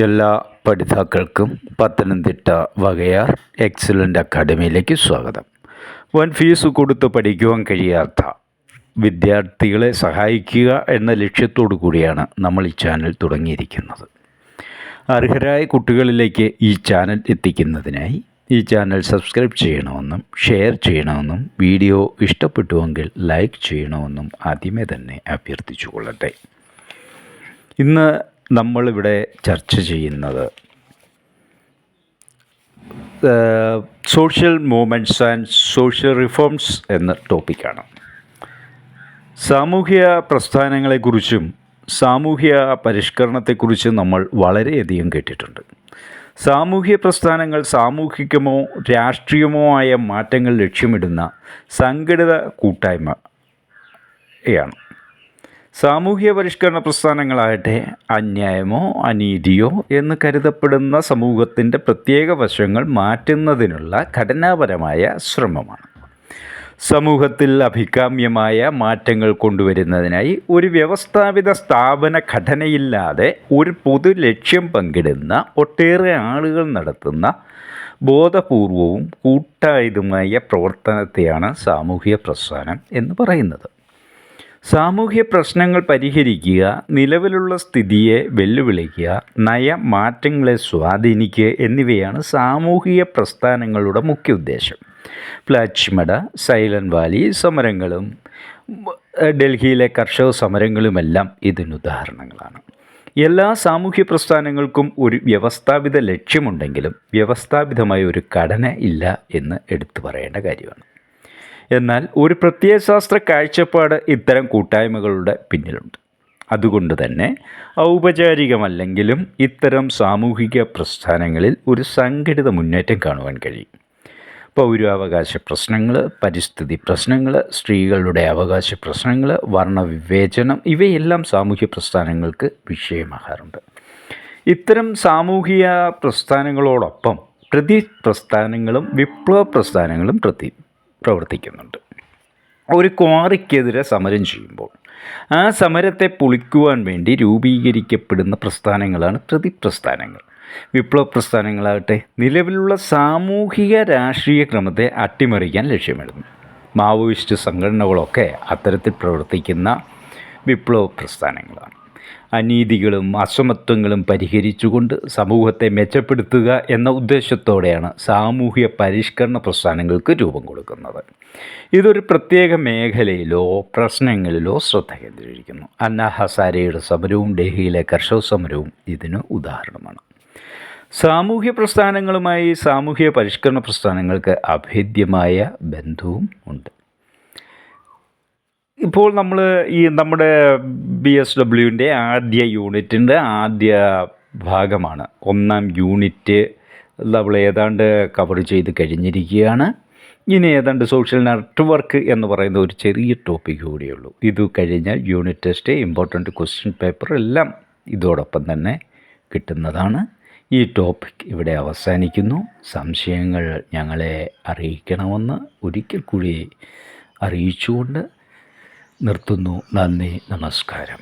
എല്ലാ പഠിതാക്കൾക്കും പത്തനംതിട്ട വകയാർ എക്സലൻ്റ് അക്കാഡമിയിലേക്ക് സ്വാഗതം. വൻ ഫീസ് കൊടുത്ത് പഠിക്കുവാൻ കഴിയാത്ത വിദ്യാർത്ഥികളെ സഹായിക്കുക എന്ന ലക്ഷ്യത്തോടു കൂടിയാണ് നമ്മൾ ഈ ചാനൽ തുടങ്ങിയിരിക്കുന്നത്. അർഹരായ കുട്ടികളിലേക്ക് ഈ ചാനൽ എത്തിക്കുന്നതിനായി ഈ ചാനൽ സബ്സ്ക്രൈബ് ചെയ്യണമെന്നും ഷെയർ ചെയ്യണമെന്നും വീഡിയോ ഇഷ്ടപ്പെട്ടുവെങ്കിൽ ലൈക്ക് ചെയ്യണമെന്നും ആദ്യമേ തന്നെ അഭ്യർത്ഥിച്ചു കൊള്ളട്ടെ. ഇന്ന് നമ്മളിവിടെ ചർച്ച ചെയ്യുന്നത് social movements and social reforms എന്ന ടോപ്പിക്കാണ്. സാമൂഹ്യ പ്രസ്ഥാനങ്ങളെക്കുറിച്ചും സാമൂഹ്യ പരിഷ്കരണത്തെക്കുറിച്ചും നമ്മൾ വളരെയധികം കേട്ടിട്ടുണ്ട്. സാമൂഹ്യ പ്രസ്ഥാനങ്ങൾ സാമൂഹികമോ രാഷ്ട്രീയമോ ആയ മാറ്റങ്ങൾ ലക്ഷ്യമിടുന്ന സംഘടിത കൂട്ടായ്മയാണ്. സാമൂഹ്യ പരിഷ്കരണ പ്രസ്ഥാനങ്ങളാകട്ടെ അന്യായമോ അനീതിയോ എന്ന് കരുതപ്പെടുന്ന സമൂഹത്തിൻ്റെ പ്രത്യേക വശങ്ങൾ മാറ്റുന്നതിനുള്ള ഘടനാപരമായ ശ്രമമാണ്. സമൂഹത്തിൽ അഭികാമ്യമായ മാറ്റങ്ങൾ കൊണ്ടുവരുന്നതിനായി ഒരു വ്യവസ്ഥാപിത സ്ഥാപന ഘടനയില്ലാതെ ഒരു പൊതു ലക്ഷ്യം പങ്കിടുന്ന ഒട്ടേറെ ആളുകൾ നടത്തുന്ന ബോധപൂർവവും കൂട്ടായതുമായ പ്രവർത്തനത്തെയാണ് സാമൂഹ്യ പ്രസ്ഥാനം എന്ന് പറയുന്നത്. സാമൂഹ്യ പ്രശ്നങ്ങൾ പരിഹരിക്കുക, നിലവിലുള്ള സ്ഥിതിയെ വെല്ലുവിളിക്കുക, നയമാറ്റങ്ങളെ സ്വാധീനിക്കുക എന്നിവയാണ് സാമൂഹിക പ്രസ്ഥാനങ്ങളുടെ മുഖ്യ ഉദ്ദേശം. പ്ലാച്ചിമട, സൈലന്റ് വാലി സമരങ്ങളും ഡൽഹിയിലെ കർഷക സമരങ്ങളുമെല്ലാം ഇതിനുദാഹരണങ്ങളാണ്. എല്ലാ സാമൂഹ്യ പ്രസ്ഥാനങ്ങൾക്കും ഒരു വ്യവസ്ഥാപിത ലക്ഷ്യമുണ്ടെങ്കിലും വ്യവസ്ഥാപിതമായ ഒരു ഘടന ഇല്ല എന്ന് എടുത്തു പറയേണ്ട കാര്യമാണ്. എന്നാൽ ഒരു പ്രത്യയശാസ്ത്ര കാഴ്ചപ്പാട് ഇത്തരം കൂട്ടായ്മകളുടെ പിന്നിലുണ്ട്. അതുകൊണ്ട് തന്നെ ഔപചാരികമല്ലെങ്കിലും ഇത്തരം സാമൂഹിക പ്രസ്ഥാനങ്ങളിൽ ഒരു സംഘടിത മുന്നേറ്റം കാണുവാൻ കഴിയും. പൗരാവകാശ പ്രശ്നങ്ങൾ, പരിസ്ഥിതി പ്രശ്നങ്ങൾ, സ്ത്രീകളുടെ അവകാശ പ്രശ്നങ്ങൾ, വർണ്ണവിവേചനം ഇവയെല്ലാം സാമൂഹ്യ പ്രസ്ഥാനങ്ങൾക്ക് വിഷയമാകാറുണ്ട്. ഇത്തരം സാമൂഹിക പ്രസ്ഥാനങ്ങളോടൊപ്പം പ്രസ്ഥാനങ്ങളും വിപ്ലവ പ്രസ്ഥാനങ്ങളും പ്രവർത്തിക്കുന്നുണ്ട്. ഒരു ക്വാറിക്കെതിരെ സമരം ചെയ്യുമ്പോൾ ആ സമരത്തെ പൊളിക്കുവാൻ വേണ്ടി രൂപീകരിക്കപ്പെടുന്ന പ്രസ്ഥാനങ്ങളാണ് പ്രതിപ്രസ്ഥാനങ്ങൾ. വിപ്ലവ പ്രസ്ഥാനങ്ങളാകട്ടെ നിലവിലുള്ള സാമൂഹിക രാഷ്ട്രീയ ക്രമത്തെ അട്ടിമറിക്കാൻ ലക്ഷ്യമിടുന്നു. മാവോയിസ്റ്റ് സംഘടനകളൊക്കെ അത്തരത്തിൽ പ്രവർത്തിക്കുന്ന വിപ്ലവ പ്രസ്ഥാനങ്ങളാണ്. അനീതികളും അസമത്വങ്ങളും പരിഹരിച്ചുകൊണ്ട് സമൂഹത്തെ മെച്ചപ്പെടുത്തുക എന്ന ഉദ്ദേശത്തോടെയാണ് സാമൂഹിക പരിഷ്കരണ പ്രസ്ഥാനങ്ങൾക്ക് രൂപം കൊടുക്കുന്നത്. ഇതൊരു പ്രത്യേക മേഖലയിലോ പ്രശ്നങ്ങളിലോ ശ്രദ്ധ കേന്ദ്രീകരിക്കുന്നു. അന്നാ ഹസാരെയുടെ സമരവും ഡൽഹിയിലെ കർഷക സമരവും ഇതിന് ഉദാഹരണമാണ്. സാമൂഹ്യ പ്രസ്ഥാനങ്ങളുമായി സാമൂഹിക പരിഷ്കരണ പ്രസ്ഥാനങ്ങൾക്ക് അഭേദ്യമായ ബന്ധവും ഉണ്ട്. ഇപ്പോൾ നമ്മൾ നമ്മുടെ BSWൻ്റെ ആദ്യ യൂണിറ്റിൻ്റെ ആദ്യ ഭാഗമാണ്. ഒന്നാം യൂണിറ്റ് നമ്മൾ ഏതാണ്ട് കവർ ചെയ്ത് കഴിഞ്ഞിരിക്കുകയാണ്. ഇനി ഏതാണ്ട് സോഷ്യൽ നെറ്റ്വർക്ക് എന്ന് പറയുന്ന ഒരു ചെറിയ ടോപ്പിക് കൂടിയുള്ളൂ. ഇത് കഴിഞ്ഞാൽ unit test, important question paper എല്ലാം ഇതോടൊപ്പം തന്നെ കിട്ടുന്നതാണ്. ഈ ടോപ്പിക് ഇവിടെ അവസാനിക്കുന്നു. സംശയങ്ങൾ ഞങ്ങളെ അറിയിക്കണമെന്ന് ഒരിക്കൽ കൂടി അറിയിച്ചുകൊണ്ട് നിർത്തുന്നു. നന്ദി, നമസ്കാരം.